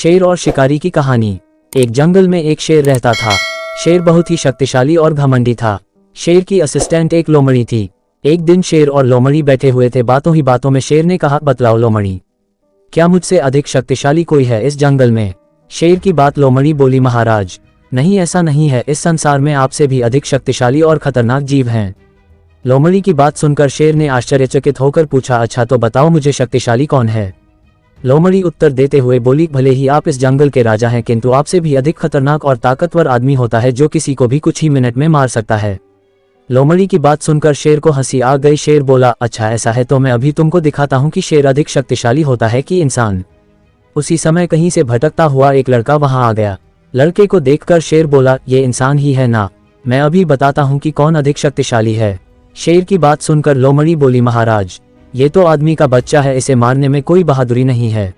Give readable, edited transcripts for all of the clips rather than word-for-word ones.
शेर और शिकारी की कहानी। एक जंगल में एक शेर रहता था। शेर बहुत ही शक्तिशाली और घमंडी था। शेर की असिस्टेंट एक लोमड़ी थी। एक दिन शेर और लोमड़ी बैठे हुए थे। बातों ही बातों में शेर ने कहा, बतलाओ लोमड़ी, क्या मुझसे अधिक शक्तिशाली कोई है इस जंगल में? शेर की बात लोमड़ी बोली, महाराज नहीं, ऐसा नहीं है। इस संसार में आपसे भी अधिक शक्तिशाली और खतरनाक जीव हैं। लोमड़ी की बात सुनकर शेर ने आश्चर्यचकित होकर पूछा, अच्छा तो बताओ मुझे शक्तिशाली कौन है? लोमड़ी उत्तर देते हुए बोली, भले ही आप इस जंगल के राजा हैं, किंतु आपसे भी अधिक खतरनाक और ताकतवर आदमी होता है जो किसी को भी कुछ ही मिनट में मार सकता है। लोमड़ी की बात सुनकर शेर को हंसी आ गई। शेर बोला, अच्छा ऐसा है तो मैं अभी तुमको दिखाता हूँ कि शेर अधिक शक्तिशाली होता है कि इंसान। उसी समय कहीं से भटकता हुआ एक लड़का वहां आ गया। लड़के को देखकर शेर बोला, ये इंसान ही है ना? मैं अभी बताता हूँ कि कौन अधिक शक्तिशाली है। शेर की बात सुनकर लोमड़ी बोली, महाराज ये तो आदमी का बच्चा है, इसे मारने में कोई बहादुरी नहीं है।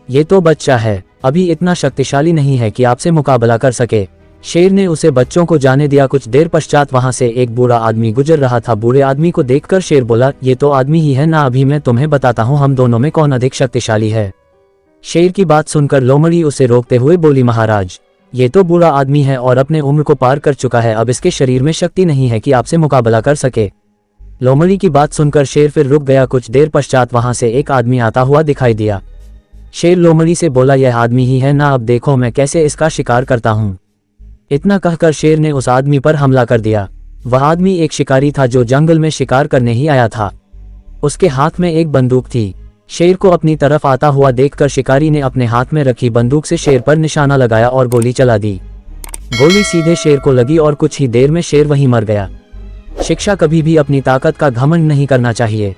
ये तो बच्चा है, अभी इतना शक्तिशाली नहीं है कि आपसे मुकाबला कर सके। शेर ने उसे बच्चों को जाने दिया। कुछ देर पश्चात वहां से एक बूढ़ा आदमी गुजर रहा था। बूढ़े आदमी को देखकर शेर बोला, ये तो आदमी ही है ना? अभी मैं तुम्हें बताता हूँ हम दोनों में कौन अधिक शक्तिशाली है। शेर की बात सुनकर लोमड़ी उसे रोकते हुए बोली, महाराज ये तो बूढ़ा आदमी है और अपने उम्र को पार कर चुका है। अब इसके शरीर में शक्ति नहीं है कि आपसे मुकाबला कर सके। लोमड़ी की बात सुनकर शेर फिर रुक गया। कुछ देर पश्चात वहां से एक आदमी आता हुआ दिखाई दिया। शेर लोमड़ी से बोला, यह आदमी ही है ना? अब देखो मैं कैसे इसका शिकार करता हूँ। इतना कहकर शेर ने उस आदमी पर हमला कर दिया। वह आदमी एक शिकारी था जो जंगल में शिकार करने ही आया था। उसके हाथ में एक बंदूक थी। शेर को अपनी तरफ आता हुआ देखकर शिकारी ने अपने हाथ में रखी बंदूक से शेर पर निशाना लगाया और गोली चला दी। गोली सीधे शेर को लगी और कुछ ही देर में शेर वहीं मर गया। शिक्षा, कभी भी अपनी ताकत का घमंड नहीं करना चाहिए।